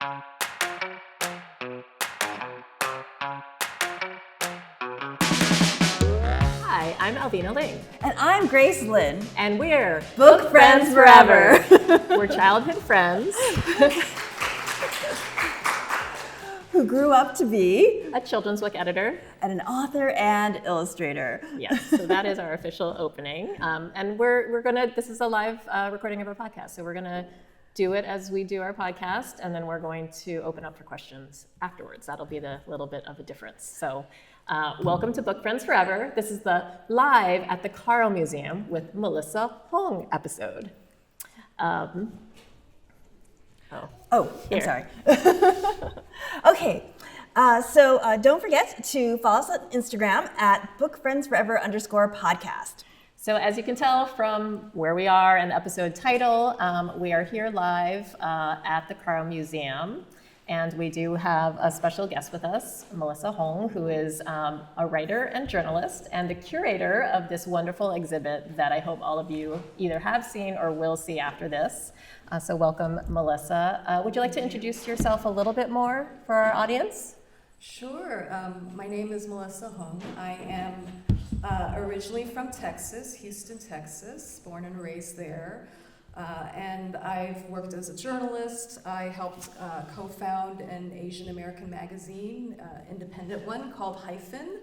Hi, I'm Alvina Ling. And I'm Grace Lin. And we're Book Friends Forever. We're childhood friends. Who grew up to be a children's book editor. And an author and illustrator. Yes, so that is our official opening. And we're gonna, this is a live recording of our podcast. So we're gonna do it as we do our podcast, and then we're going to open up for questions afterwards. That'll be the little bit of a difference. So welcome to Book Friends Forever. This is the live at the Carle Museum with Melissa Hong episode. I'm Here. sorry. Okay, so don't forget to follow us on Instagram at bookfriendsforever_podcast. So as you can tell from where we are and the episode title, we are here live at the Carle Museum. And we do have a special guest with us, Melissa Hong, who is a writer and journalist and the curator of this wonderful exhibit that I hope all of you either have seen or will see after this. So welcome, Melissa. Would you like to introduce yourself a little bit more for our audience? Sure. My name is Melissa Hong. I am originally from Texas, Houston, Texas, born and raised there. And I've worked as a journalist. I helped co-found an Asian American magazine, independent one called Hyphen,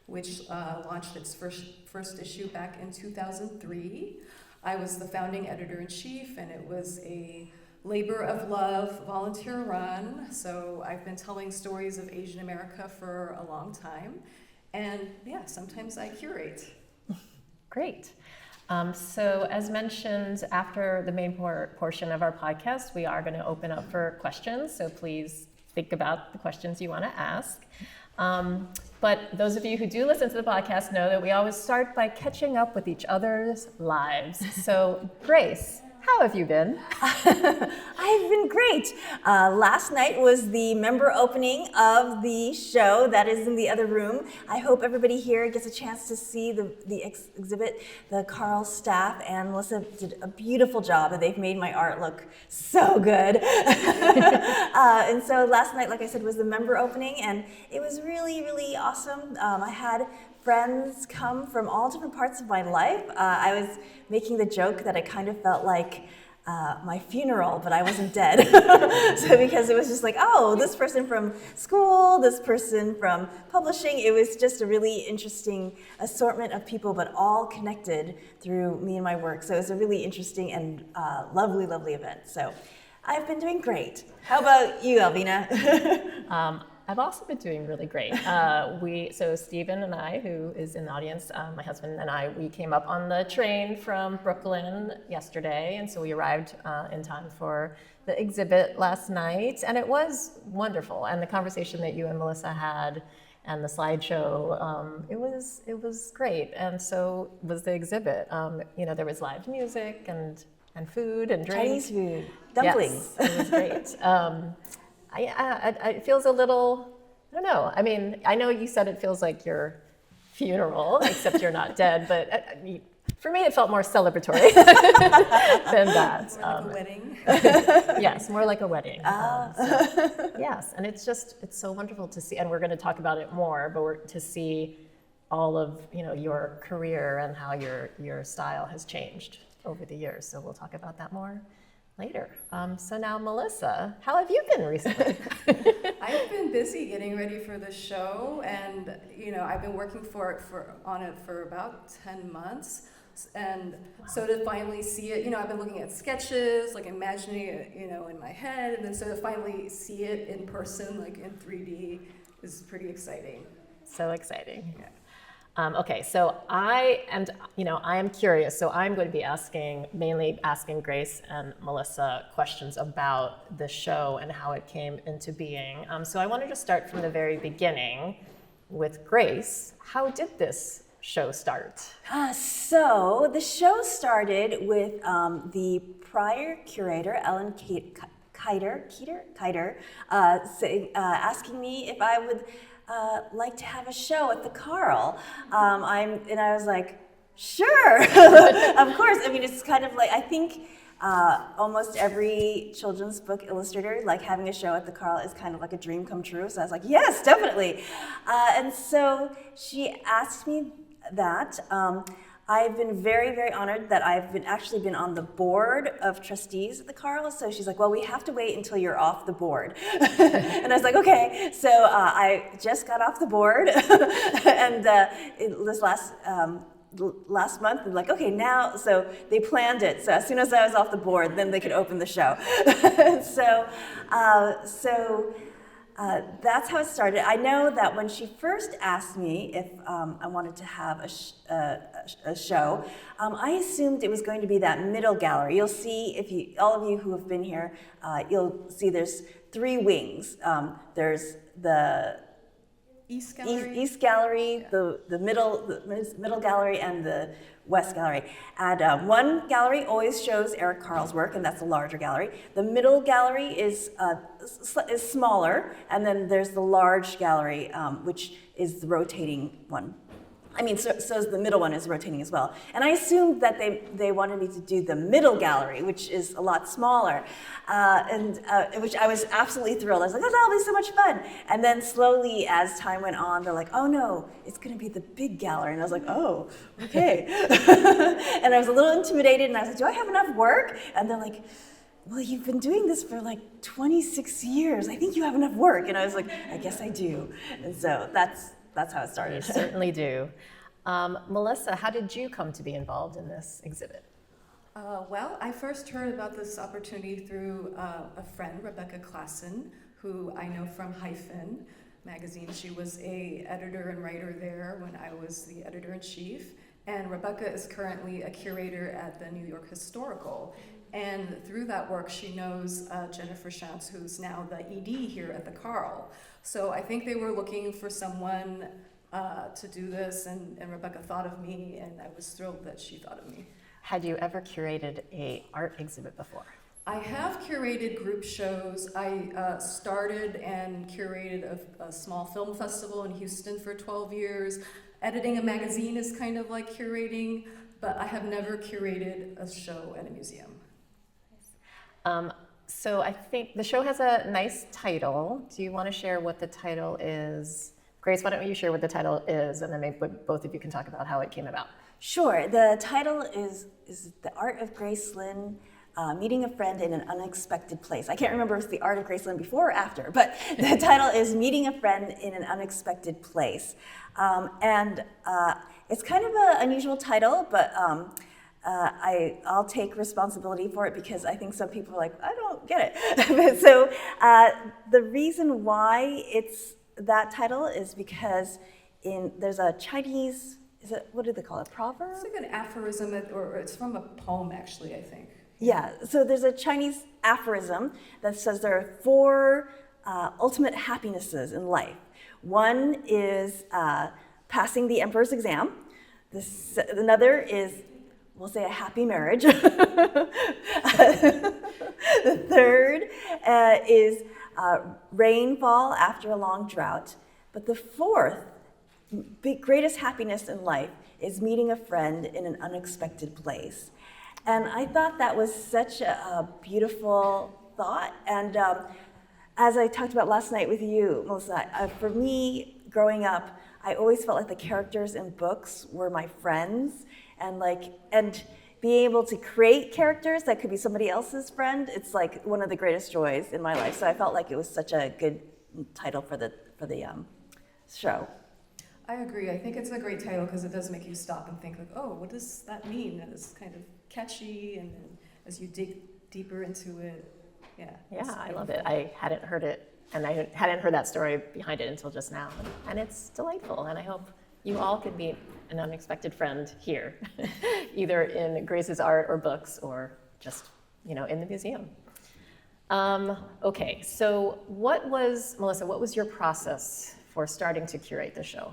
which launched its first issue back in 2003. I was the founding editor-in-chief, and it was a labor of love, volunteer run. So I've been telling stories of Asian America for a long time. And yeah, sometimes I curate. Great. So as mentioned, after the main portion of our podcast, we are going to open up for questions. So please think about the questions you want to ask. But those of you who do listen to the podcast know that we always start by catching up with each other's lives. So Grace, how have you been? I've been great. Last night was the member opening of the show that is in the other room. I hope everybody here gets a chance to see the exhibit. The Carle staff and Melissa did a beautiful job, and they've made my art look so good. And so last night, like I said, was the member opening, and it was really, really awesome. I had friends come from all different parts of my life. I was making the joke that it kind of felt like my funeral, but I wasn't dead. So because it was just like, oh, this person from school, this person from publishing. It was just a really interesting assortment of people, but all connected through me and my work. So it was a really interesting and lovely, lovely event. So I've been doing great. How about you, Alvina? I've also been doing really great. So Stephen and I, who is in the audience, my husband and I, we came up on the train from Brooklyn yesterday, and so we arrived in time for the exhibit last night, and it was wonderful. And the conversation that you and Melissa had, and the slideshow, it was great. And so was the exhibit. There was live music and food and drinks. Chinese food, dumplings. Yes, it was great. It feels a little, I don't know. I mean, I know you said it feels like your funeral, except you're not dead, but for me, it felt more celebratory than that. More like a wedding. Yes, more like a wedding. Yes, and it's so wonderful to see, and we're going to talk about it more, but to see all of, your career and how your style has changed over the years. So we'll talk about that more later. So now, Melissa, how have you been recently? I've been busy getting ready for the show, and I've been working on it for about 10 months. And so to finally see it, I've been looking at sketches, like imagining it, in my head, and then so to finally see it in person, like in 3D, is pretty exciting. So exciting. Yeah. Okay, so I am curious. So I'm going to be mainly asking Grace and Melissa questions about the show and how it came into being. So I wanted to start from the very beginning with Grace. How did this show start? So the show started with the prior curator, Ellen Kiter, asking me if I would like to have a show at the Carle. And I was like, sure, of course. I mean, it's kind of like, I think Almost every children's book illustrator, like having a show at the Carle is kind of like a dream come true. So I was like, yes, definitely. And so she asked me that. I've been very, very honored that I've actually been on the board of trustees at the Carle. So she's like, well, we have to wait until you're off the board. And I was like, okay. So I just got off the board, and this last month, and like, okay, now, so they planned it. So as soon as I was off the board, then they could open the show. That's how it started. I know that when she first asked me if I wanted to have a show, I assumed it was going to be that middle gallery. You'll see, all of you who have been here, you'll see there's 3 wings. There's the East Gallery. East Gallery, Yeah. the middle gallery, and the West Gallery. And one gallery always shows Eric Carle's work, and that's the larger gallery. The middle gallery is smaller, and then there's the large gallery, which is the rotating one. I mean, so the middle one is rotating as well. And I assumed that they wanted me to do the middle gallery, which is a lot smaller, which I was absolutely thrilled. I was like, oh, that'll be so much fun. And then slowly, as time went on, they're like, oh no, it's gonna be the big gallery. And I was like, oh, okay. And I was a little intimidated, and I was like, do I have enough work? And they're like, well, you've been doing this for like 26 years. I think you have enough work. And I was like, I guess I do. And so that's how it started. You certainly do. Melissa, how did you come to be involved in this exhibit? Well, I first heard about this opportunity through a friend, Rebecca Klassen, who I know from Hyphen magazine. She was an editor and writer there when I was the editor-in-chief. And Rebecca is currently a curator at the New York Historical. And through that work, she knows Jennifer Shantz, who's now the ED here at the Carle. So I think they were looking for someone to do this, and Rebecca thought of me, and I was thrilled that she thought of me. Had you ever curated an art exhibit before? I have curated group shows. I started and curated a small film festival in Houston for 12 years. Editing a magazine is kind of like curating, but I have never curated a show at a museum. So I think the show has a nice title. Do you want to share what the title is? Grace, why don't you share what the title is, and then maybe both of you can talk about how it came about. Sure. The title is The Art of Grace Lin, Meeting a Friend in an Unexpected Place. I can't remember if it's The Art of Grace Lin before or after, but the title is Meeting a Friend in an Unexpected Place. It's kind of an unusual title, but I'll take responsibility for it because I think some people are like, I don't get it. So the reason why it's that title is because there's a Chinese, what do they call it, proverb? It's like an aphorism, or it's from a poem, actually, I think. Yeah, so there's a Chinese aphorism that says there are 4 ultimate happinesses in life. One is passing the emperor's exam. Another is, we'll say, a happy marriage. The third is rainfall after a long drought. But the fourth, greatest happiness in life is meeting a friend in an unexpected place. And I thought that was such a beautiful thought. And as I talked about last night with you, Melissa, for me, growing up, I always felt like the characters in books were my friends. And being able to create characters that could be somebody else's friend, it's like one of the greatest joys in my life. So I felt like it was such a good title for the show. I agree. I think it's a great title because it does make you stop and think, like, oh, what does that mean? And it's kind of catchy, and then as you dig deeper into it, yeah. Yeah, I love it. I hadn't heard it, and I hadn't heard that story behind it until just now. And it's delightful, and I hope you all can meet an unexpected friend here, either in Grace's art or books, or just, in the museum. Okay, so Melissa, what was your process for starting to curate the show?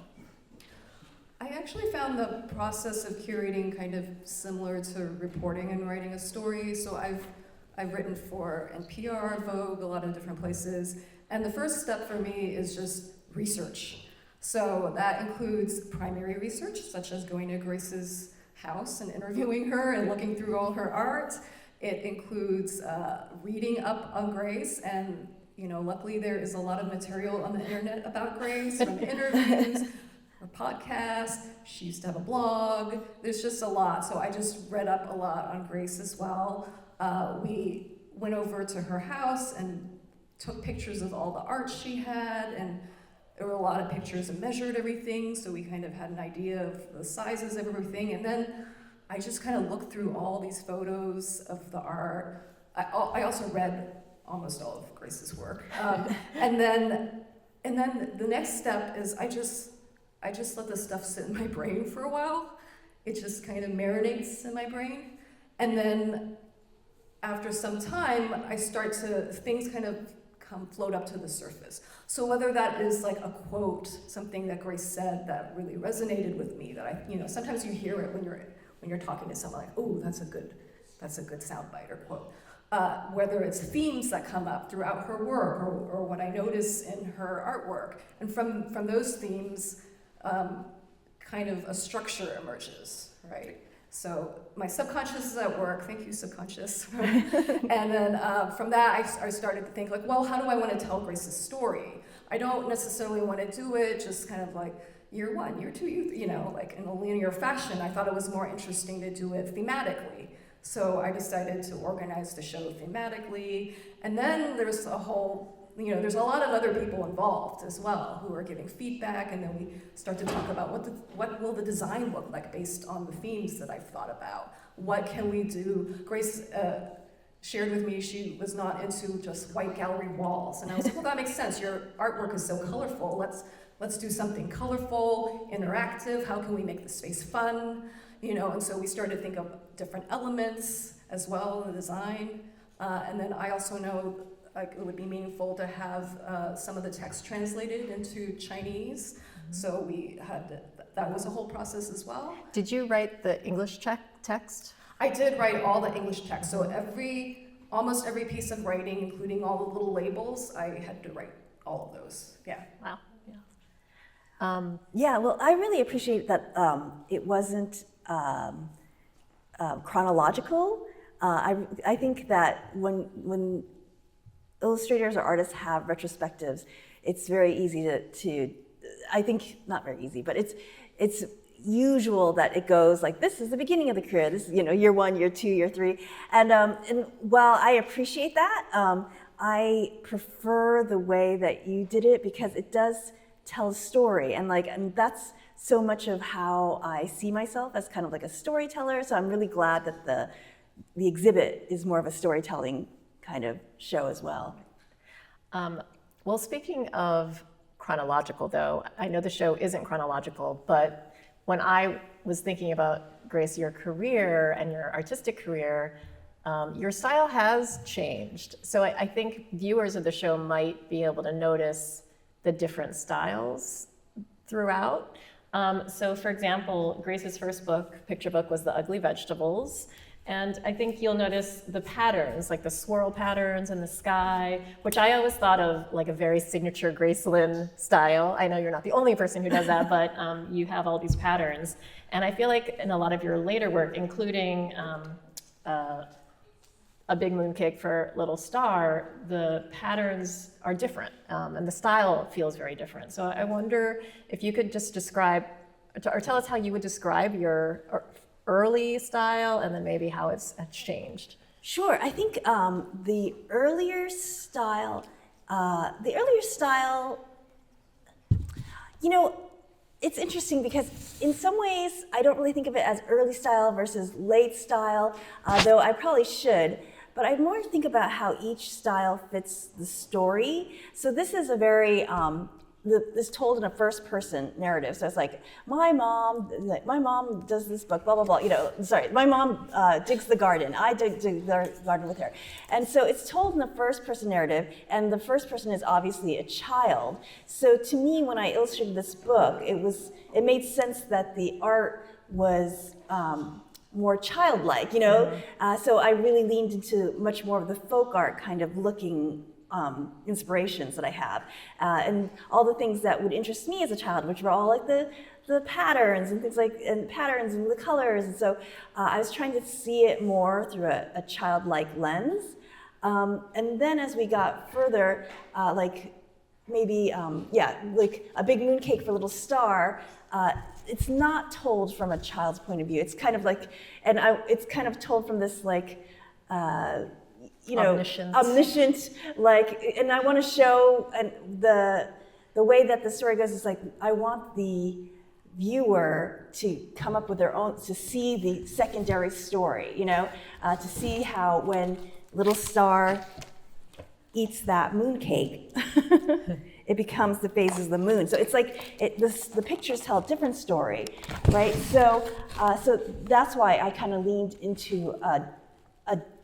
I actually found the process of curating kind of similar to reporting and writing a story. So I've written for NPR, Vogue, a lot of different places. And the first step for me is just research. So that includes primary research, such as going to Grace's house and interviewing her and looking through all her art. It includes reading up on Grace, and luckily there is a lot of material on the internet about Grace, from interviews, her podcast. She used to have a blog. There's just a lot, so I just read up a lot on Grace as well. We went over to her house and took pictures of all the art she had, and there were a lot of pictures and measured everything, so we kind of had an idea of the sizes of everything. And then I just kind of looked through all these photos of the art. I also read almost all of Grace's work. And then the next step is I just let the stuff sit in my brain for a while. It just kind of marinates in my brain. And then after some time, things kind of float up to the surface. So whether that is like a quote, something that Grace said that really resonated with me, that sometimes you hear it when you're talking to someone, like, oh, that's a good soundbite or quote. Whether it's themes that come up throughout her work, or what I notice in her artwork, and from those themes, kind of a structure emerges, right? So my subconscious is at work. Thank you, subconscious. And then from that, I started to think, like, well, how do I want to tell Grace's story? I don't necessarily want to do it just kind of like year one, year two, like in a linear fashion. I thought it was more interesting to do it thematically. So I decided to organize the show thematically. And then there's a whole, there's a lot of other people involved as well who are giving feedback, and then we start to talk about what will the design look like based on the themes that I've thought about. What can we do? Grace shared with me she was not into just white gallery walls, and I was like, well, that makes sense. Your artwork is so colorful. Let's do something colorful, interactive. How can we make the space fun? And so we started to think of different elements as well in the design. And then I also know it would be meaningful to have some of the text translated into Chinese. So that was a whole process as well. Did you write the English text? I did write all the English text. So almost every piece of writing, including all the little labels, I had to write all of those. Yeah. Wow. Yeah, well, I really appreciate that it wasn't chronological. I think that when illustrators or artists have retrospectives, it's very easy to I think, not very easy, but it's usual that it goes like, this is the beginning of the career, this is, year one, year two, year three. And while I appreciate that, I prefer the way that you did it because it does tell a story. And that's so much of how I see myself, as kind of like a storyteller. So I'm really glad that the exhibit is more of a storytelling kind of show as well. Well, speaking of chronological, though, I know the show isn't chronological, but when I was thinking about, Grace, your career and your artistic career, your style has changed. So I think viewers of the show might be able to notice the different styles throughout. So for example, Grace's first picture book, was The Ugly Vegetables. And I think you'll notice the patterns, like the swirl patterns in the sky, which I always thought of like a very signature Grace Lin style. I know you're not the only person who does that, but you have all these patterns. And I feel like in a lot of your later work, including A Big Moon Cake for Little Star, the patterns are different, and the style feels very different. So I wonder if you could just describe, or tell us how you would describe your early style, and then maybe how it's changed. Sure. I think the earlier style, it's interesting because in some ways I don't really think of it as early style versus late style, though I probably should. But I more think about how each style fits the story. So this is a very this told in a first-person narrative. So it's like, my mom does this book, blah, blah, blah. My mom digs the garden. I dig the garden with her. And so it's told in a first-person narrative, and the first person is obviously a child. So to me, when I illustrated this book, it made sense that the art was more childlike, So I really leaned into much more of the folk art kind of looking inspirations that I have, and all the things that would interest me as a child, which were all like the patterns and things like, and patterns and the colors. And so I was trying to see it more through a childlike lens. And then as we got further, like maybe, like a big mooncake for a little star, it's not told from a child's point of view. It's kind of like, it's kind of told from this like, omniscient, like, and I want to show the way that the story goes is like, I want the viewer to come up with their own, to see the secondary story, to see how when little star eats that mooncake, it becomes the phases of the moon. So it's like the pictures tell a different story, right? So that's why I kind of leaned into a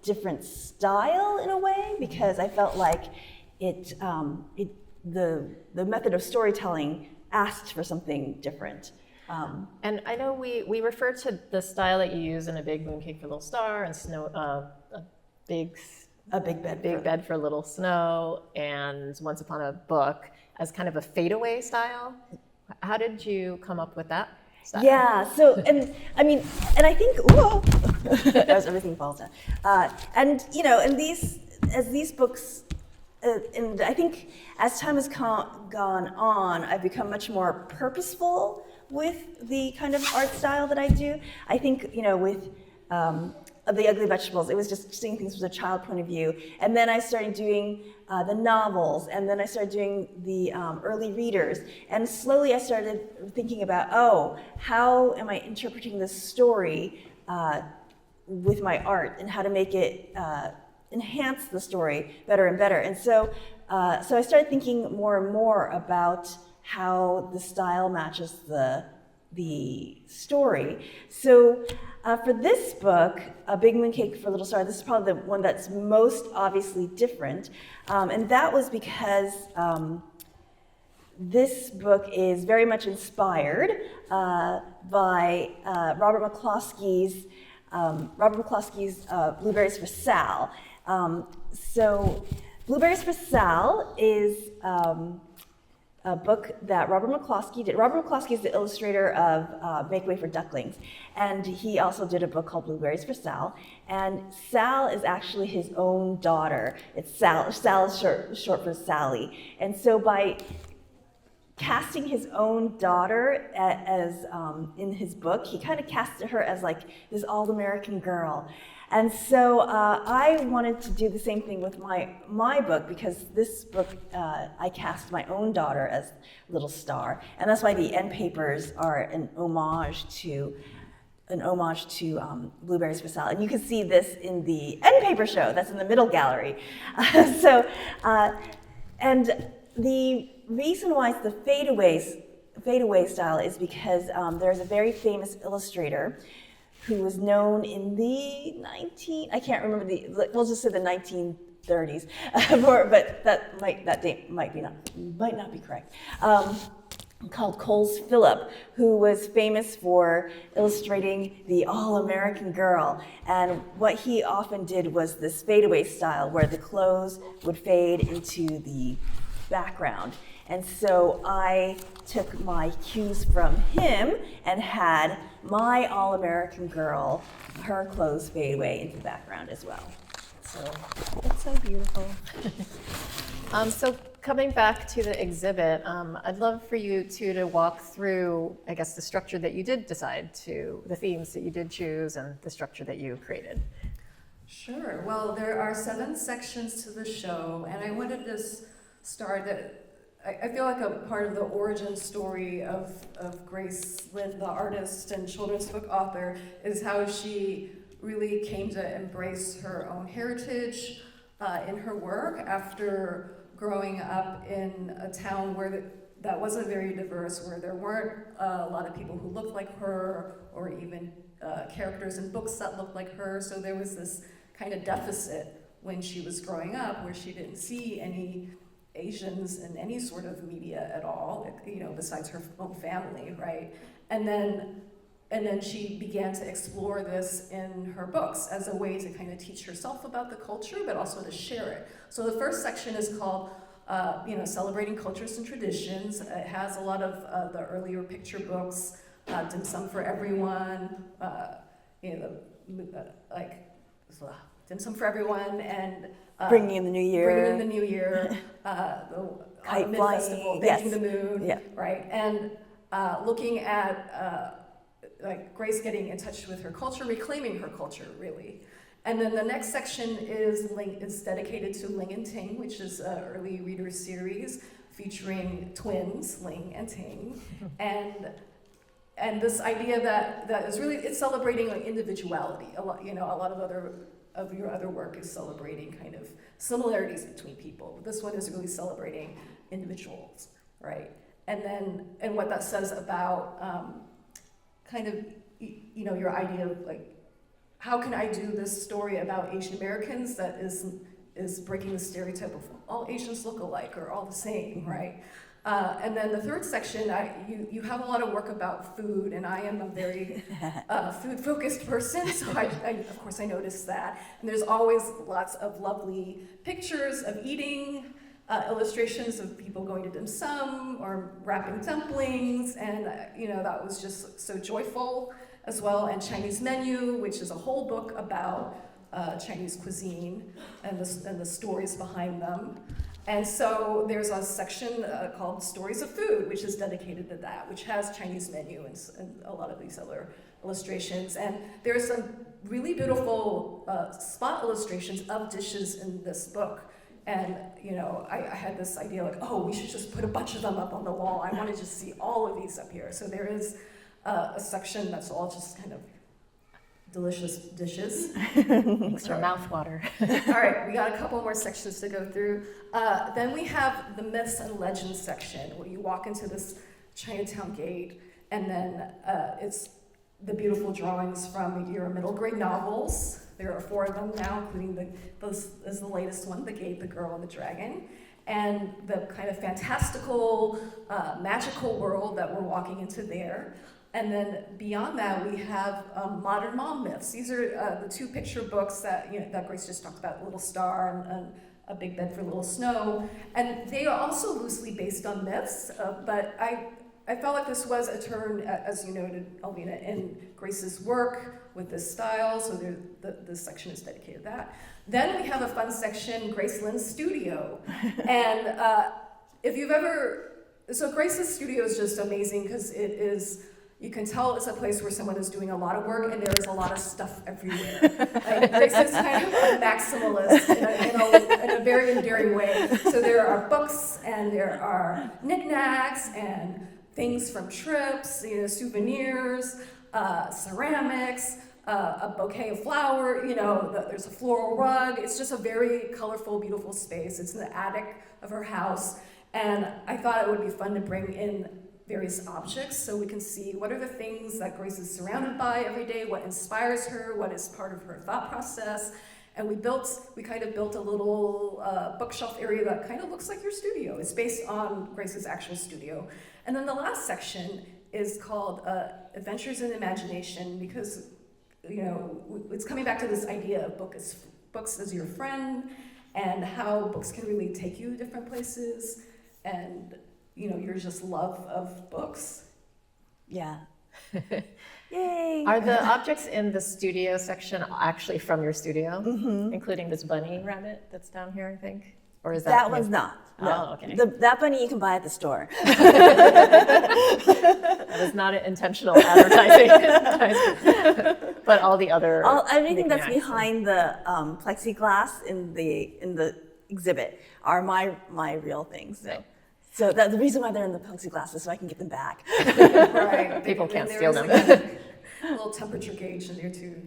different style in a way, because I felt like the method of storytelling asked for something different. And I know we refer to the style that you use in A Big Mooncake for Little Star and A Big Bed for Little Snow and Once Upon a Book as kind of a fadeaway style. How did you come up with that style? Yeah, so, and I think, whoa, as everything falls down. And these books, and I think as time has gone on, I've become much more purposeful with the kind of art style that I do. I think, with The Ugly Vegetables, it was just seeing things from a child point of view. And then I started doing the novels, and then I started doing the early readers. And slowly I started thinking about, how am I interpreting this story with my art, and how to make it enhance the story better and better. And so I started thinking more and more about how the style matches the story. So for this book, A Big Mooncake for Little Star, this is probably the one that's most obviously different. And that was because this book is very much inspired by Robert McCloskey's Blueberries for Sal. So Blueberries for Sal is a book that Robert McCloskey did. Robert McCloskey is the illustrator of Make Way for Ducklings, and he also did a book called Blueberries for Sal. And Sal is actually his own daughter. It's Sal. Sal is short for Sally. And so by casting his own daughter as in his book, he kind of casted her as like this all-American girl. And so I wanted to do the same thing with my book, because this book, I cast my own daughter as Little Star. And that's why the end papers are an homage to Blueberries for Sal. And you can see this in the end paper show that's in the middle gallery. And the reason why it's the fadeaway style is because there's a very famous illustrator who was known in the I can't remember we'll just say the 1930s, but that date might not be correct. Called Coles Phillip, who was famous for illustrating the all-American girl. And what he often did was this fadeaway style, where the clothes would fade into the background. And so I took my cues from him and had my all-American girl, her clothes fade away into the background as well. So it's so beautiful. So coming back to the exhibit, I'd love for you to walk through, I guess, the structure that you did decide to, the themes that you did choose, and the structure that you created. Sure. Well, there are 7 sections to the show, and I wanted to start at, I feel like a part of the origin story of Grace Lin, the artist and children's book author, is how she really came to embrace her own heritage in her work after growing up in a town where that wasn't very diverse, where there weren't a lot of people who looked like her, or even characters in books that looked like her. So there was this kind of deficit when she was growing up, where she didn't see any Asians in any sort of media at all, besides her own family, right? And then and then she began to explore this in her books as a way to kind of teach herself about the culture, but also to share it. So the first section is called, Celebrating Cultures and Traditions. It has a lot of the earlier picture books, Dim Sum for Everyone, Dim Sum for Everyone, and Bringing in the New Year. Bringing in the New Year, the Kite Mid flying, Festival, yes. Thanking the Moon, Yeah. right? And looking at Grace getting in touch with her culture, reclaiming her culture, really. And then the next section is dedicated to Ling and Ting, which is an early reader series featuring twins, Ling and Ting, and this idea that is really, it's celebrating like individuality. A lot of your other work is celebrating kind of similarities between people. But this one is really celebrating individuals, right? And what that says about your idea of like, how can I do this story about Asian Americans that is breaking the stereotype of all Asians look alike or all the same, right? And then the third section, you have a lot of work about food, and I am a very food-focused person, so of course I noticed that. And there's always lots of lovely pictures of eating, illustrations of people going to dim sum or wrapping dumplings, and that was just so joyful as well. And Chinese Menu, which is a whole book about Chinese cuisine and the stories behind them. And so there's a section called Stories of Food, which is dedicated to that, which has Chinese Menu and a lot of these other illustrations. And there's some really beautiful spot illustrations of dishes in this book. And I had this idea like, oh, we should just put a bunch of them up on the wall. I want to just see all of these up here. So there is a section that's all just kind of delicious dishes. Extra mouthwater. All right, we got a couple more sections to go through. Then we have the myths and legends section, where you walk into this Chinatown gate, and then it's the beautiful drawings from your middle grade novels. There are 4 of them now, including this is the latest one, The Gate, the Girl, and the Dragon. And the kind of fantastical, magical world that we're walking into there. And then beyond that, we have modern mom myths. These are the 2 picture books that that Grace just talked about, Little Star and A Big Bed for Little Snow. And they are also loosely based on myths, but I felt like this was a turn, as you noted, Alvina, in Grace's work with this style, so this section is dedicated to that. Then we have a fun section, Grace Lin's studio. And if you've so Grace's studio is just amazing because it is, you can tell it's a place where someone is doing a lot of work and there is a lot of stuff everywhere. Like, Grace is kind of a maximalist in a very endearing way. So there are books and there are knickknacks and things from trips, souvenirs, ceramics, a bouquet of flower, there's a floral rug. It's just a very colorful, beautiful space. It's in the attic of her house. And I thought it would be fun to bring in various objects so we can see what are the things that Grace is surrounded by every day, what inspires her, what is part of her thought process. And we kind of built a little bookshelf area that kind of looks like your studio. It's based on Grace's actual studio. And then the last section is called Adventures in Imagination, because it's coming back to this idea of books as your friend, and how books can really take you to different places, and your just love of books. Yeah. Yay! Are the objects in the studio section actually from your studio, including this bunny rabbit that's down here, I think? Or is that one's not. No. Oh, okay. That bunny you can buy at the store. That is not an intentional advertising, but all the other. Everything that's knickknacks. behind the plexiglass in the exhibit are my real things. So that's the reason why they're in the plexiglass is so I can get them back. Right. People And can't there steal is, them. like, a little temperature gauge in there too.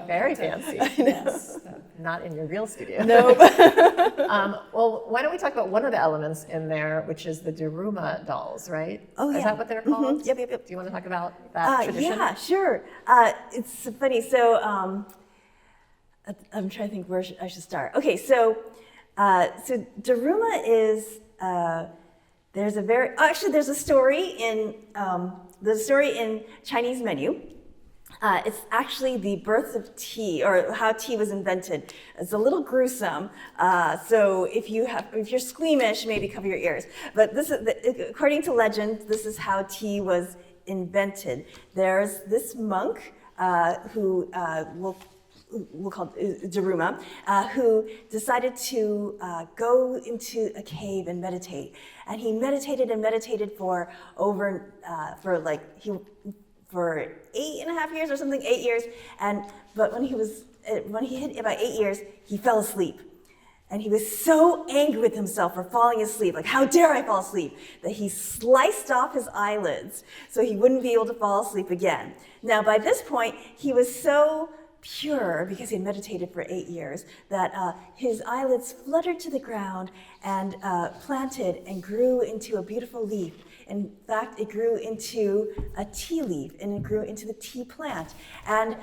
Very fancy. Yes. Not in your real studio. Nope. Well, why don't we talk about one of the elements in there, which is the Daruma dolls, right? Oh, Is yeah. that what they're called? Yep. Do you want to talk about that tradition? Yeah, sure. It's funny. So I'm trying to think where I should start. Okay, so Daruma is There's a story in Chinese menu. It's actually the birth of tea, or how tea was invented. It's a little gruesome, so if you're squeamish, maybe cover your ears. But according to legend, this is how tea was invented. There's this monk who we'll call Daruma, who decided to go into a cave and meditate. And he meditated for 8.5 years or something, 8 years. But when he hit about 8 years, he fell asleep. And he was so angry with himself for falling asleep, like, how dare I fall asleep, that he sliced off his eyelids so he wouldn't be able to fall asleep again. Now, by this point, he was so pure, because he had meditated for 8 years, that his eyelids fluttered to the ground and planted and grew into a beautiful leaf. In fact, it grew into a tea leaf, and it grew into the tea plant. And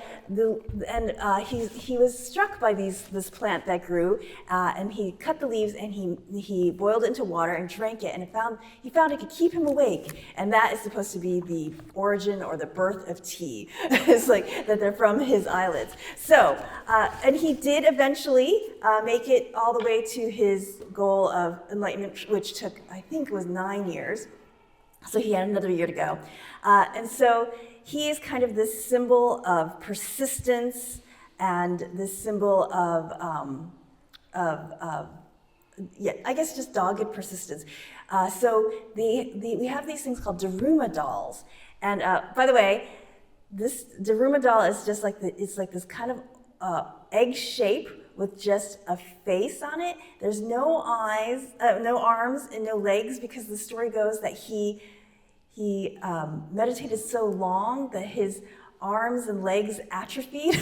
he was struck by this plant that grew, and he cut the leaves and he boiled it into water and drank it, and he found it could keep him awake. And that is supposed to be the origin or the birth of tea. It's like that they're from his eyelids. So, and he did eventually make it all the way to his goal of enlightenment, which took, I think, was 9 years. So he had another year to go. And so he is kind of this symbol of persistence and this symbol of I guess just dogged persistence. So we have these things called Daruma dolls. And by the way, this Daruma doll is just like it's like this kind of egg shape with just a face on it. There's no eyes, no arms, and no legs, because the story goes that he meditated so long that his arms and legs atrophied.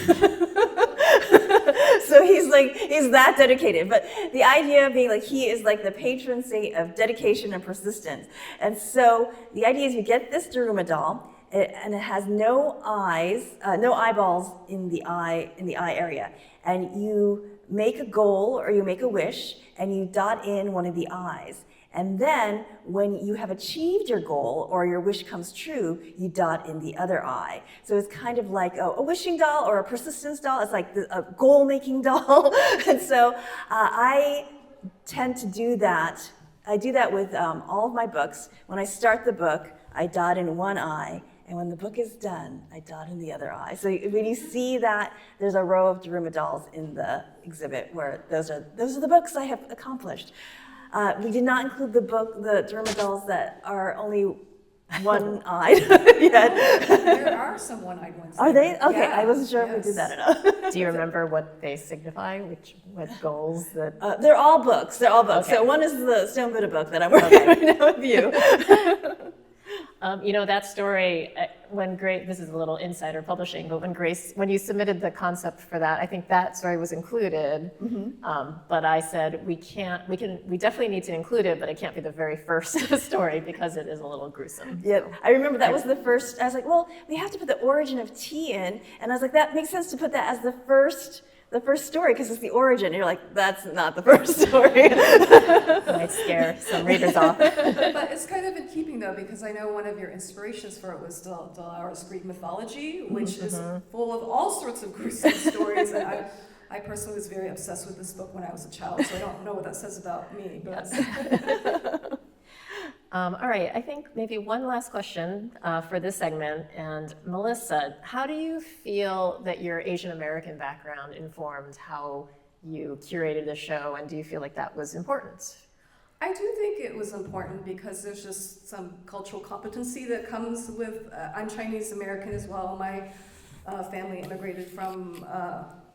So he's that dedicated. But the idea being like he is like the patron saint of dedication and persistence. And so the idea is you get this Daruma doll, and it has no eyes, no eyeballs in the eye area. And you make a goal or you make a wish, and you dot in one of the eyes. And then when you have achieved your goal or your wish comes true, you dot in the other eye. So it's kind of like a wishing doll or a persistence doll. It's like a goal-making doll. And so I tend to do that. I do that with all of my books. When I start the book, I dot in one eye. And when the book is done, I dot in the other eye. So when you see that, there's a row of Daruma dolls in the exhibit where those are the books I have accomplished. We did not include the Daruma dolls that are only one-eyed yet. There are some one-eyed ones. Are they? Okay, Yeah, I wasn't sure if we did that enough. Do you remember what they signify? What goals that? They're all books. Okay. So one is the Stone Buddha book that I'm working right now with you. That story, when Grace, this is a little insider publishing, but when you submitted the concept for that, I think that story was included. Mm-hmm. But I said, we definitely need to include it, but it can't be the very first story because it is a little gruesome. Yeah, I remember that was the first. I was like, well, we have to put the origin of tea in. And I was like, that makes sense to put that as the first story because it's the origin. And you're like, that's not the first story. Might scare some readers off. But it's kind of in keeping though, because I know one of your inspirations for it was Delara's Greek mythology, which is full of all sorts of gruesome stories. And I personally was very obsessed with this book when I was a child, so I don't know what that says about me. But. Yes. All right, I think maybe one last question for this segment. And Melissa, how do you feel that your Asian American background informed how you curated the show, and do you feel like that was important? I do think it was important because there's just some cultural competency that comes with, I'm Chinese American as well. My family immigrated from,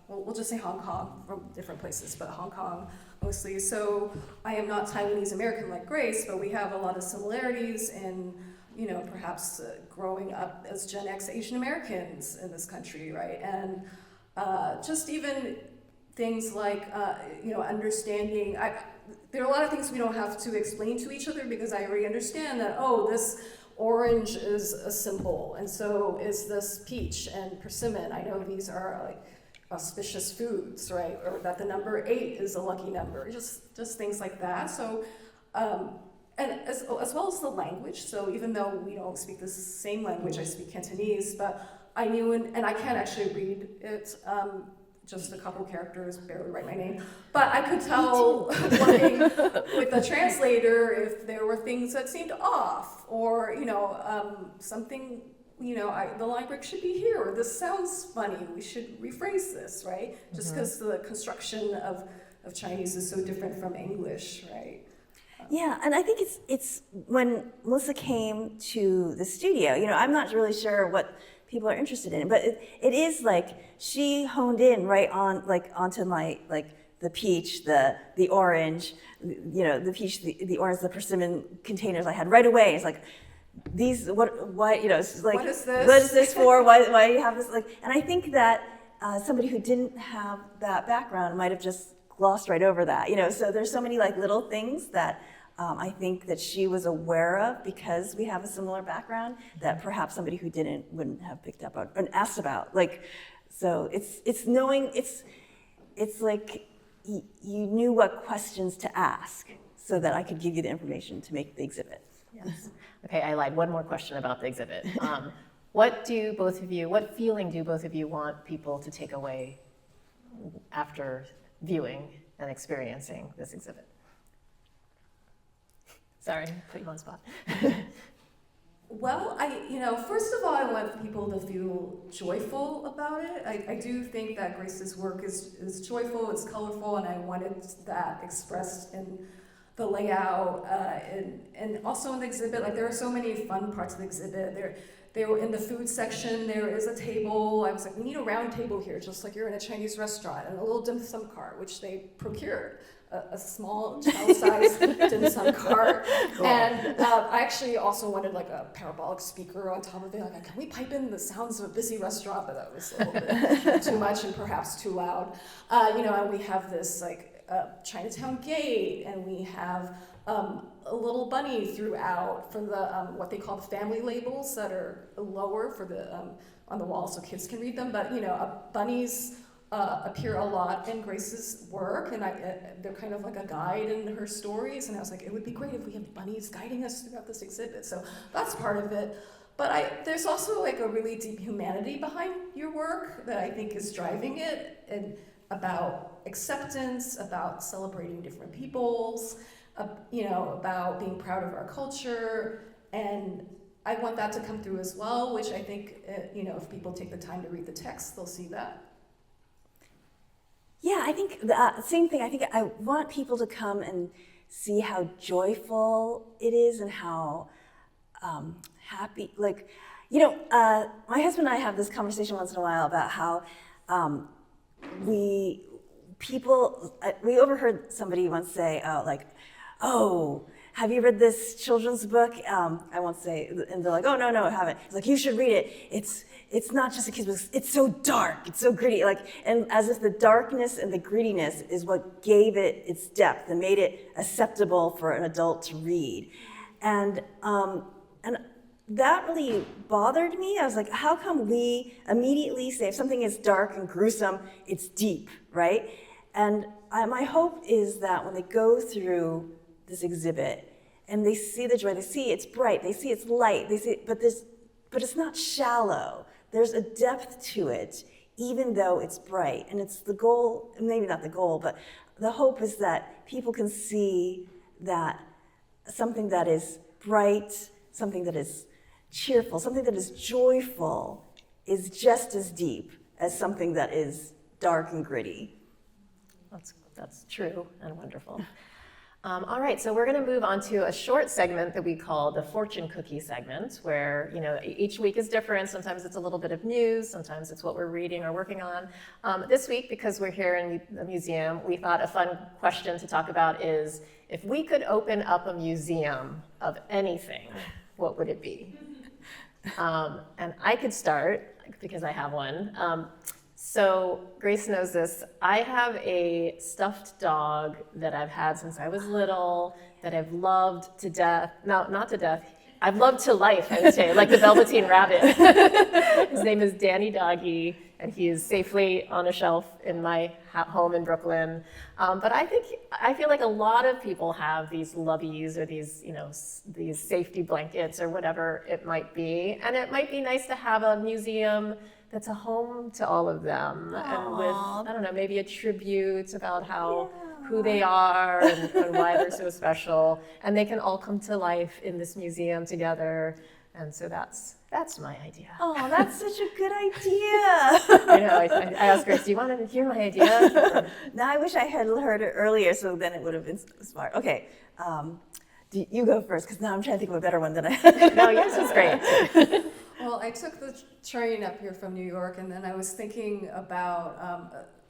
we'll just say Hong Kong, from different places, but Hong Kong mostly. So I am not Taiwanese American like Grace, but we have a lot of similarities in, perhaps growing up as Gen X Asian Americans in this country, right? And just even things like, understanding, there are a lot of things we don't have to explain to each other because I already understand that, this orange is a symbol, and so is this peach and persimmon. I know these are like auspicious foods, right? Or that the number 8 is a lucky number, just things like that. So and as well as the language. So even though we don't speak the same language, I speak Cantonese, but I knew, and I can't actually read it, just a couple characters, barely write my name, but I could tell looking with the translator if there were things that seemed off, or, something, the line break should be here, or this sounds funny, we should rephrase this, right? Just because the construction of Chinese is so different from English, right? Yeah, and I think it's when Melissa came to the studio, I'm not really sure what people are interested in, but it is like she honed in right on onto my the peach, the orange, the peach, the orange, the persimmon containers I had right away. It's like these why it's like what is this? What is this for? Why do you have this and I think that somebody who didn't have that background might have just glossed right over that. So there's so many little things that I think that she was aware of because we have a similar background that perhaps somebody who wouldn't have picked up on and asked about. So it's knowing, it's like you knew what questions to ask so that I could give you the information to make the exhibit. Yes. Okay, I lied. One more question about the exhibit. What feeling do both of you want people to take away after viewing and experiencing this exhibit? Sorry, put you on the spot. Well, first of all, I want people to feel joyful about it. I do think that Grace's work is joyful, it's colorful, and I wanted that expressed in the layout and also in the exhibit. There are so many fun parts of the exhibit. They were in the food section, there is a table. I was like, we need a round table here, just like you're in a Chinese restaurant, and a little dim sum cart, which they procured. A small child-sized dim sum cart, cool. And I actually also wanted a parabolic speaker on top of it. Can we pipe in the sounds of a busy restaurant? But that was a little bit too much and perhaps too loud. And we have this Chinatown gate, and we have a little bunny throughout for the what they call the family labels that are lower for the on the wall so kids can read them. But bunnies appear a lot in Grace's work, and they're kind of like a guide in her stories, and I was like, it would be great if we had bunnies guiding us throughout this exhibit. So that's part of it. But there's also a really deep humanity behind your work that I think is driving it, and about acceptance, about celebrating different peoples, about being proud of our culture, and I want that to come through as well, which I think, if people take the time to read the text, they'll see that. Yeah, I think the same thing. I think I want people to come and see how joyful it is and how happy, my husband and I have this conversation once in a while about how we overheard somebody once say, oh, have you read this children's book? I won't say, and they're like, oh, no, I haven't. It's like, you should read it. It's not just a kid's book, it's so dark, it's so gritty. And as if the darkness and the grittiness is what gave it its depth and made it acceptable for an adult to read. And that really bothered me. I was like, how come we immediately say if something is dark and gruesome, it's deep, right? And my hope is that when they go through this exhibit and they see the joy, they see it's bright, they see it's light, they see, but it's not shallow. There's a depth to it, even though it's bright. And it's the goal, maybe not the goal, but the hope is that people can see that something that is bright, something that is cheerful, something that is joyful is just as deep as something that is dark and gritty. That's true and wonderful. All right, so we're going to move on to a short segment that we call the fortune cookie segment, where each week is different. Sometimes it's a little bit of news, sometimes it's what we're reading or working on. This week, because we're here in the museum, we thought a fun question to talk about is, if we could open up a museum of anything, what would it be? And I could start, because I have one. So Grace knows this. I have a stuffed dog that I've had since I was little, that I've loved to death. No, not to death. I've loved to life, I would say, like the Velveteen Rabbit. His name is Danny Doggy, and he is safely on a shelf in my home in Brooklyn. But I feel like a lot of people have these lubbies or these, these safety blankets or whatever it might be. And it might be nice to have a museum that's a home to all of them. Aww. And with, I don't know, maybe a tribute about who they are and why they're so special. And they can all come to life in this museum together. And so that's my idea. Oh, that's such a good idea. I know, I asked Grace, do you want to hear my idea? No, I wish I had heard it earlier, so then it would have been smart. Okay, you go first, because now I'm trying to think of a better one than I. No, yours is great. Well, I took the train up here from New York, and then I was thinking about,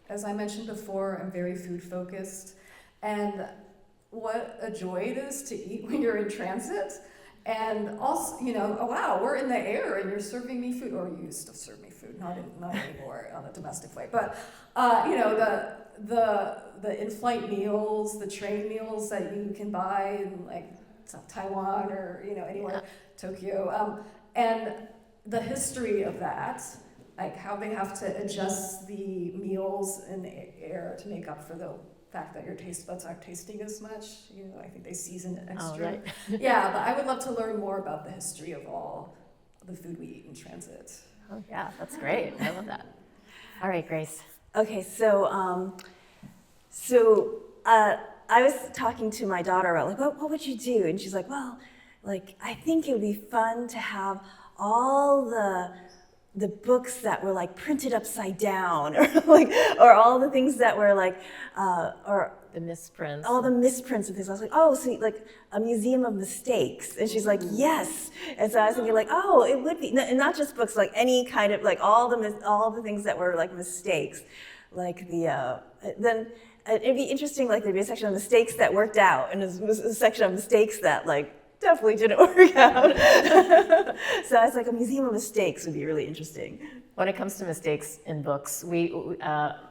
as I mentioned before, I'm very food focused, and what a joy it is to eat when you're in transit. And also, oh wow, we're in the air and you're serving me food, or you used to serve me food, not anymore on a domestic flight. But the in-flight meals, the train meals that you can buy in like Taiwan or anywhere, Tokyo, and the history of that, like how they have to adjust the meals in the air to make up for the fact that your taste buds aren't tasting as much. I think they season it extra. Oh, right. Yeah, but I would love to learn more about the history of all the food we eat in transit. Oh yeah, that's great. I love that. All right, Grace. Okay, so I was talking to my daughter about like, what would you do? And she's like, well, like I think it would be fun to have all the books that were like printed upside down, or all the things that were like, or The misprints. all the misprints and things. I was like, oh, so like a museum of mistakes. And she's like, yes. And so I was thinking like, oh, it would be, and not just books, like any kind of, like all the things that were like mistakes. Like then it'd be interesting, like there'd be a section of mistakes that worked out, and a section of mistakes that like definitely didn't work out. So it's like a museum of mistakes would be really interesting. When it comes to mistakes in books,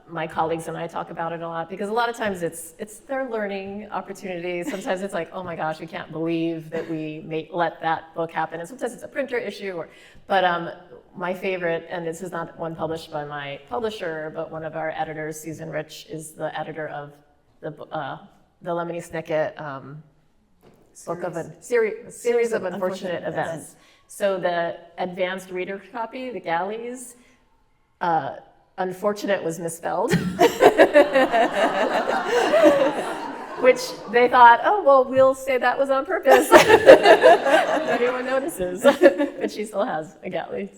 my colleagues and I talk about it a lot, because a lot of times it's their learning opportunities. Sometimes it's like, oh my gosh, we can't believe that we let that book happen. And sometimes it's a printer issue. But my favorite, and this is not one published by my publisher, but one of our editors, Susan Rich, is the editor of the Lemony Snicket book of a series of unfortunate events. So the advanced reader copy, the galleys, unfortunate was misspelled, which they thought, oh, well, we'll say that was on purpose. Everyone notices, but she still has a galley.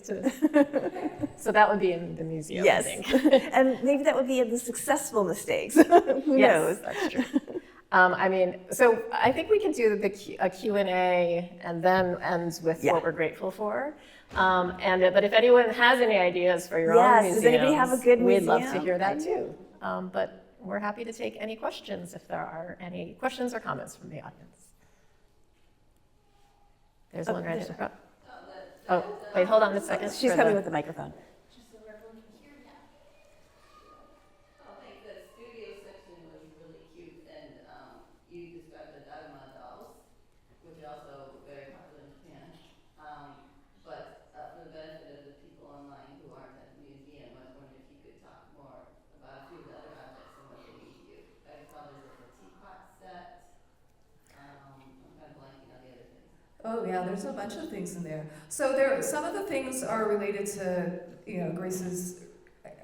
So that would be in the museum, Yes. I think. And maybe that would be the successful mistakes. Who knows? That's true. So I think we can do a Q&A and then end with what we're grateful for. But if anyone has any ideas for your own museums, does anybody have a good we'd museum? love to hear that too. But we're happy to take any questions if there are any questions or comments from the audience. There's one right at the front. Oh, wait, hold on a second. She's coming with the microphone. Oh yeah, there's a bunch of things in there. So some of the things are related to Grace's,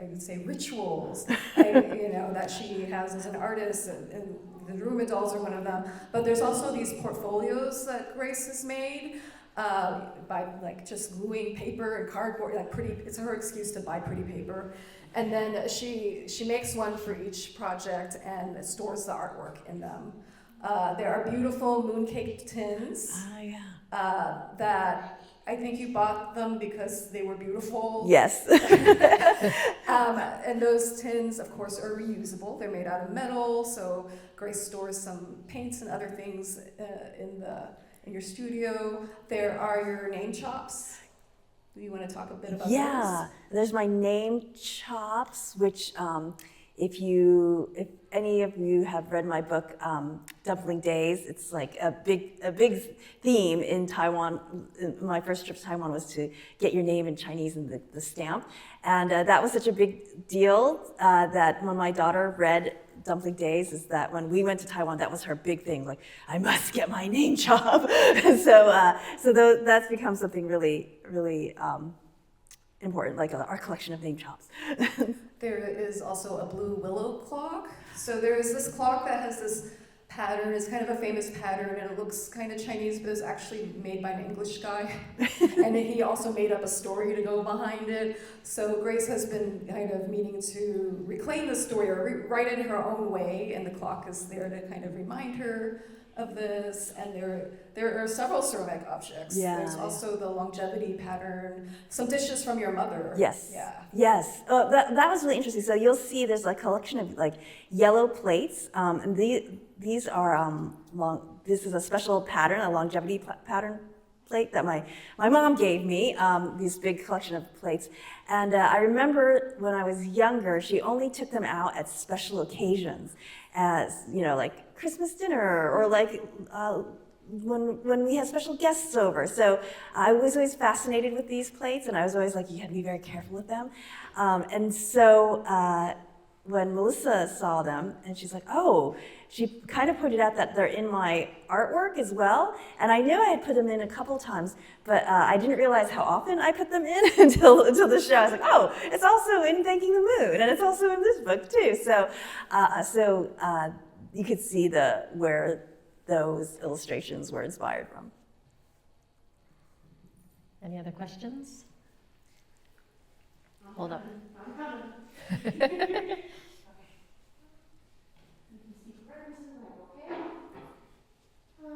I would say, rituals, that she has as an artist, and the Ruma dolls are one of them. But there's also these portfolios that Grace has made by like just gluing paper and cardboard, like pretty. It's her excuse to buy pretty paper, and then she makes one for each project and stores the artwork in them. There are beautiful mooncake tins. That I think you bought them because they were beautiful. Yes. And those tins, of course, are reusable. They're made out of metal, so Grace stores some paints and other things in your studio. There are your name chops. Do you want to talk a bit about those? Yeah, there's my name chops, which if any of you have read my book, Dumpling Days, it's like a big theme in Taiwan. My first trip to Taiwan was to get your name in Chinese in the stamp. And that was such a big deal that when my daughter read Dumpling Days, is that when we went to Taiwan, that was her big thing, like, I must get my name job. So that's become something really, really important, like our collection of name chops. There is also a blue willow clock. So there is this clock that has this pattern. It's kind of a famous pattern, and it looks kind of Chinese, but it's actually made by an English guy. And he also made up a story to go behind it. So Grace has been kind of meaning to reclaim the story or write it in her own way, and the clock is there to kind of remind her of this. And there are several ceramic objects. Yeah, There's also the longevity pattern, some dishes from your mother. Yes. Yeah. Yes. That was really interesting. So you'll see there's a collection of like yellow plates, and these are this is a special pattern, a longevity pattern plate that my mom gave me. These big collection of plates, and I remember when I was younger, she only took them out at special occasions, as like Christmas dinner or like when we had special guests over. So I was always fascinated with these plates, and I was always like, you had to be very careful with them. And so when Melissa saw them, and she's like, oh, she kind of pointed out that they're in my artwork as well. And I knew I had put them in a couple times, but I didn't realize how often I put them in until the show. I was like, oh, it's also in Thanking the Moon, and it's also in this book too. So you could see where those illustrations were inspired from. Any other questions? Hold up. I'm coming. Okay. You can speak right into the mic, okay? I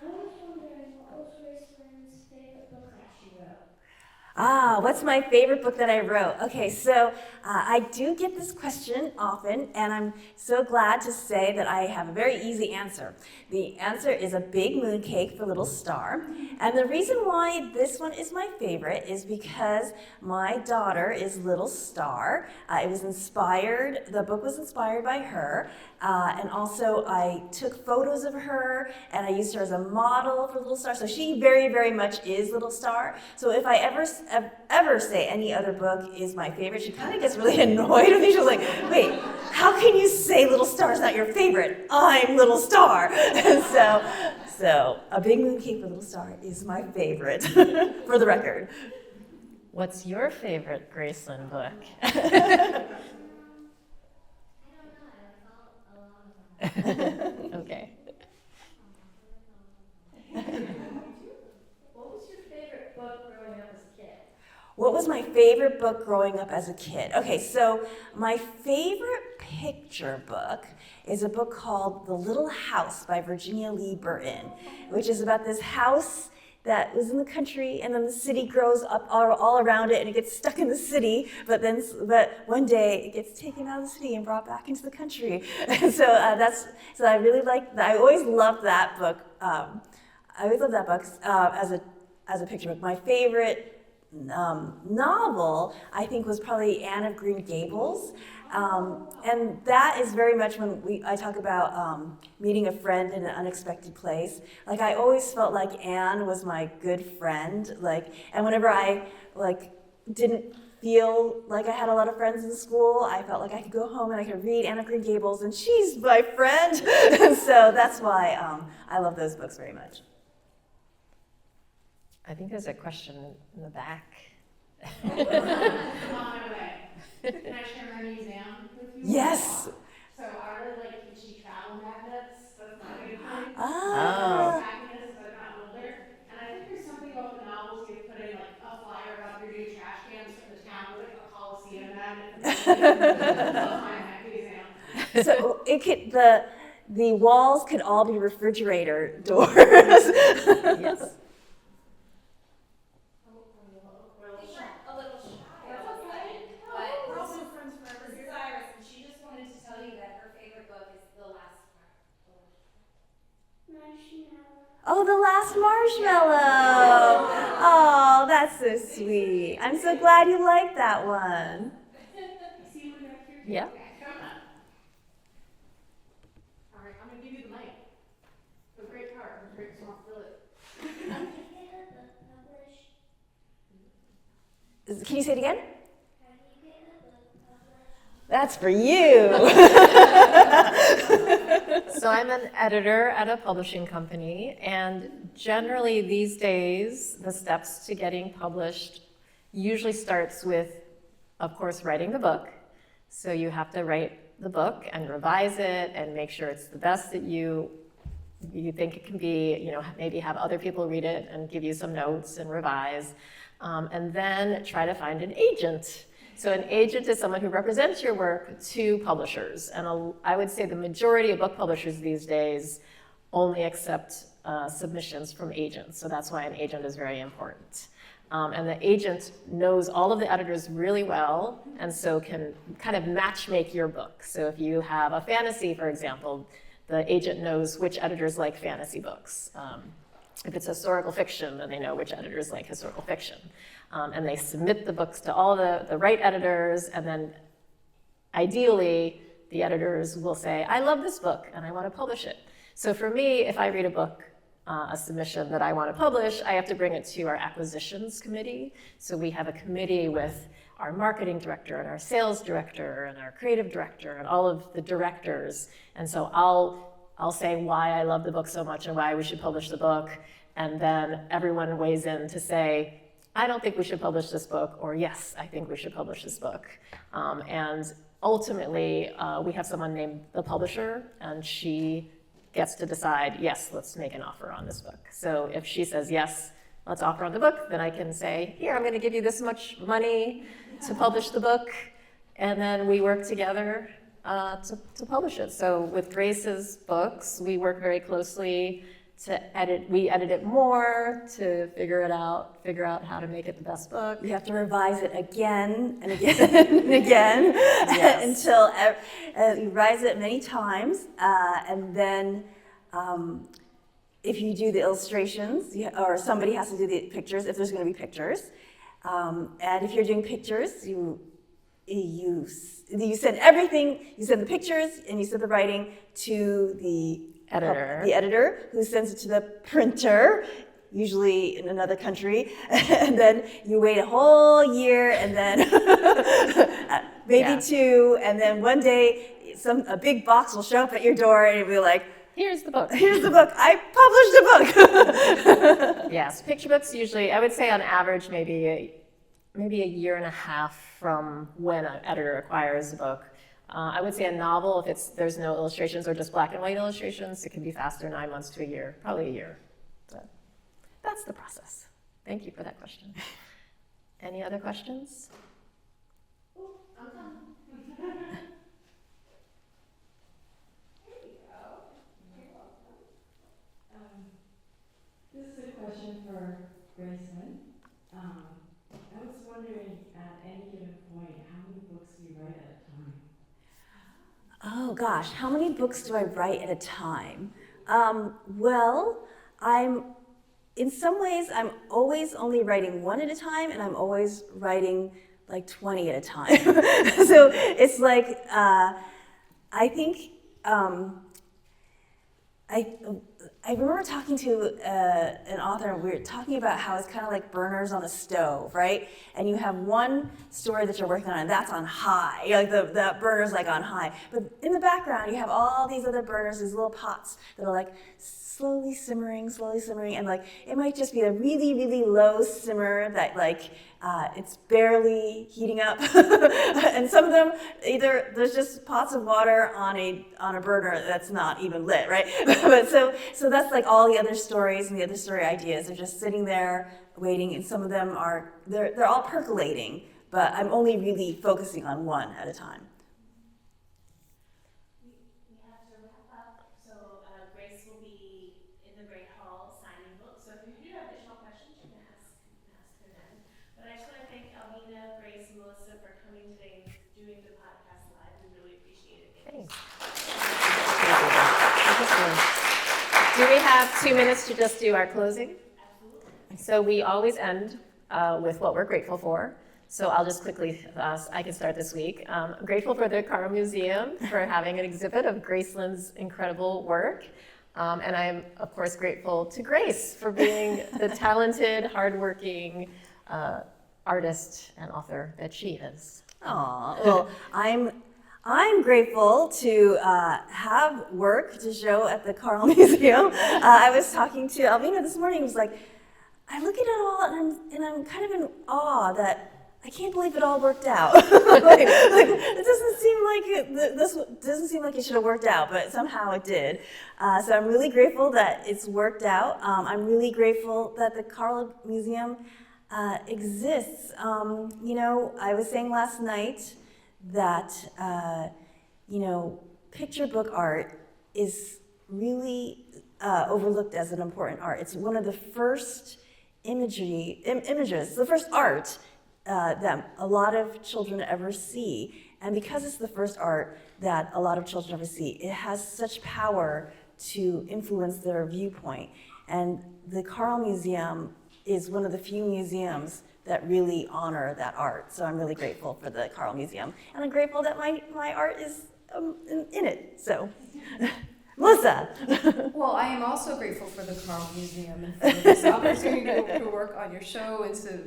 was wondering what was Graceland's favorite book that she wrote? What's my favorite book that I wrote? Okay, so I do get this question often, and I'm so glad to say that I have a very easy answer. The answer is A Big Mooncake for Little Star. And the reason why this one is my favorite is because my daughter is Little Star. The book was inspired by her. And also I took photos of her, and I used her as a model for Little Star. So she very, very much is Little Star. So if I ever say any other book is my favorite, she kind of gets really annoyed with me. She's like, wait, how can you say Little Star is not your favorite? I'm Little Star. And so A Big Mooncake for Little Star is my favorite, for the record. What's your favorite Graceland book? Okay. What was your favorite book growing up as a kid? What was my favorite book growing up as a kid? Okay, so my favorite picture book is a book called The Little House by Virginia Lee Burton, which is about this house that was in the country, and then the city grows up all around it, and it gets stuck in the city, but one day it gets taken out of the city and brought back into the country. And so I really like that. I always loved that book. As a picture book. My favorite novel, I think, was probably Anne of Green Gables. And that is very much when I talk about meeting a friend in an unexpected place. Like, I always felt like Anne was my good friend. And whenever I didn't feel like I had a lot of friends in school, I felt like I could go home and I could read Anne of Green Gables, and she's my friend. So that's why I love those books very much. I think there's a question in the back. On my way. Can I share my museum with you? Yes. So I really like kitschy travel magnets. That's my big thing. Ah. Magnets as I've gotten older. And I think there's something about the novels you put in, like a flyer about your new trash cans from the town with like a Coliseum magnet. That's my museum. So the walls could all be refrigerator doors. Yes. Oh, The Last Marshmallow. Oh, that's so sweet. I'm so glad you liked that one. See you back here? Yeah. Okay, come on. Can you say it again? That's for you. So I'm an editor at a publishing company, and generally these days, the steps to getting published usually starts with, of course, writing the book. So you have to write the book and revise it and make sure it's the best that you think it can be, maybe have other people read it and give you some notes and revise, and then try to find an agent. So an agent is someone who represents your work to publishers. And I would say the majority of book publishers these days only accept submissions from agents. So that's why an agent is very important. And the agent knows all of the editors really well, and so can kind of match-make your book. So if you have a fantasy, for example, the agent knows which editors like fantasy books. If it's historical fiction, then they know which editors like historical fiction. And they submit the books to all the right editors, and then ideally, the editors will say, I love this book, and I want to publish it. So for me, if I read a book, a submission that I want to publish, I have to bring it to our acquisitions committee. So we have a committee with our marketing director and our sales director and our creative director and all of the directors. And so I'll say why I love the book so much and why we should publish the book. And then everyone weighs in to say, I don't think we should publish this book, or yes, I think we should publish this book. And ultimately, we have someone named the publisher, and she gets to decide, yes, let's make an offer on this book. So if she says, yes, let's offer on the book, then I can say, here, I'm going to give you this much money to publish the book, and then we work together to publish it. So with Grace's books, we work very closely to edit. We edit it more to figure out how to make it the best book. You have to revise it again and again and again until you revise it many times, and then if you do the illustrations, or somebody has to do the pictures if there's going to be pictures, and if you're doing pictures, you send everything. You send the pictures and you send the writing to the editor, who sends it to the printer, usually in another country, and then you wait a whole year, and then maybe two, and then one day a big box will show up at your door, and you'll be like, here's the book. Here's the book. I published a book. Yes, picture books usually, I would say on average, maybe a year and a half from when an editor acquires a book. I would say a novel, if there's no illustrations or just black and white illustrations, it can be faster, 9 months to a year, probably a year. So that's the process. Thank you for that question. Any other questions? I'm done. There you go. You're welcome. This is a question for Graceland. I was wondering, at any given point, how many books do you write at a time? Oh gosh, how many books do I write at a time? Well, in some ways, I'm always only writing one at a time, and I'm always writing like 20 at a time. So it's like, I think, I remember talking to an author, and we were talking about how it's kind of like burners on a stove, right? And you have one story that you're working on, and that's on high. Like the burner's like on high. But in the background, you have all these other burners, these little pots that are like slowly simmering, and like it might just be a really, really low simmer that like it's barely heating up. And some of them, either there's just pots of water on a burner that's not even lit, right? But so that's like all the other stories and the other story ideas are just sitting there waiting, and some of them they're all percolating, but I'm only really focusing on one at a time. We have to wrap up, so Grace will be in the Great Hall signing books. So if you do have additional questions, you can ask her then. But I just want to thank Alvina, Grace, and Melissa for coming today and doing the podcast live. We really appreciate it. Thanks. Do we have 2 minutes to just do our closing? Absolutely. So we always end with what we're grateful for. So I'll just quickly, I can start this week. I'm grateful for the Carle Museum for having an exhibit of Graceland's incredible work. And I'm, of course, grateful to Grace for being the talented, hardworking artist and author that she is. Aw, well, I'm grateful to have work to show at the Carle Museum. I was talking to Alvina this morning. It was like, I look at it all and I'm kind of in awe that I can't believe it all worked out. It doesn't seem like this doesn't seem like it should have worked out, but somehow it did. So I'm really grateful that it's worked out. I'm really grateful that the Carle Museum exists. I was saying last night that picture book art is really overlooked as an important art. It's one of the first images, the first art that a lot of children ever see. And because it's the first art that a lot of children ever see, it has such power to influence their viewpoint. And the Carle Museum is one of the few museums that really honor that art. So I'm really grateful for the Carle Museum. And I'm grateful that my art is in it. So, Melissa. Well, I am also grateful for the Carle Museum and for this opportunity to work on your show and to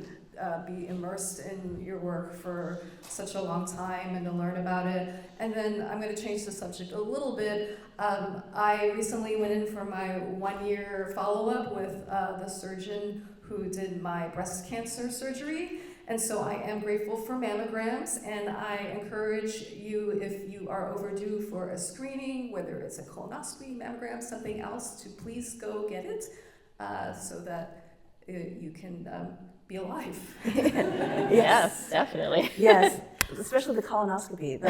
be immersed in your work for such a long time and to learn about it. And then I'm going to change the subject a little bit. I recently went in for my 1-year follow-up with the surgeon who did my breast cancer surgery. And so I am grateful for mammograms, and I encourage you, if you are overdue for a screening, whether it's a colonoscopy, mammogram, something else, to please go get it so that you can be alive. Yes, definitely. Yes, especially the colonoscopy.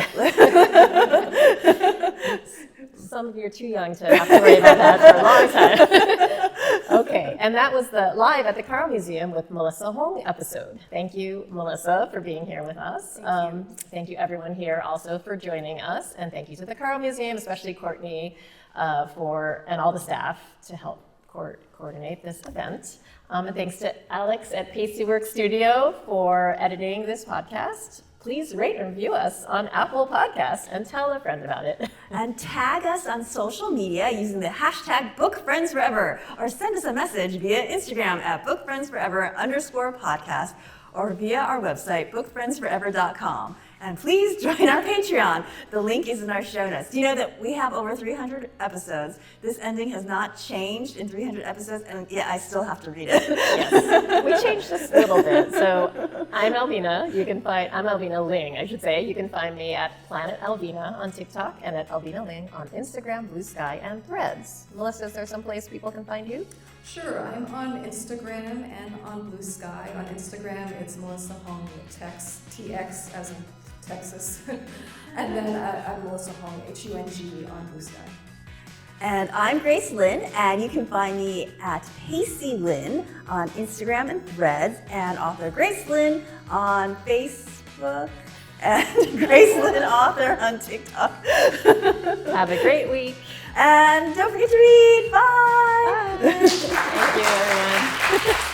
Some of you are too young to have to worry about that for a long time. Okay, and that was the Live at the Carle Museum with Melissa Hong episode. Thank you, Melissa, for being here with us. Thank you everyone here also for joining us, and thank you to the Carle Museum, especially Courtney, and all the staff to help coordinate this event. And thanks to Alex at Pastryworks Studio for editing this podcast. Please rate and review us on Apple Podcasts and tell a friend about it. And tag us on social media using the hashtag BookFriendsForever, or send us a message via Instagram at BookFriendsForever_podcast, or via our website, bookfriendsforever.com. And please join our Patreon. The link is in our show notes. Do you know that we have over 300 episodes? This ending has not changed in 300 episodes, and yet I still have to read it. Yes, we changed this a little bit. So I'm Alvina. I'm Alvina Ling, I should say. You can find me at Planet Alvina on TikTok and at Alvina Ling on Instagram, Blue Sky, and Threads. Melissa, is there some place people can find you? Sure, I'm on Instagram and on Blue Sky. On Instagram, it's Melissa Hong, TX as in Texas. And then I'm Melissa Hong, HUNG on Blue Sky. And I'm Grace Lin, and you can find me at Pacey Lin on Instagram and Threads, and author Grace Lin on Facebook, and Grace Lin author on TikTok. Have a great week. And don't forget to read. Bye. Bye. Thank you, everyone.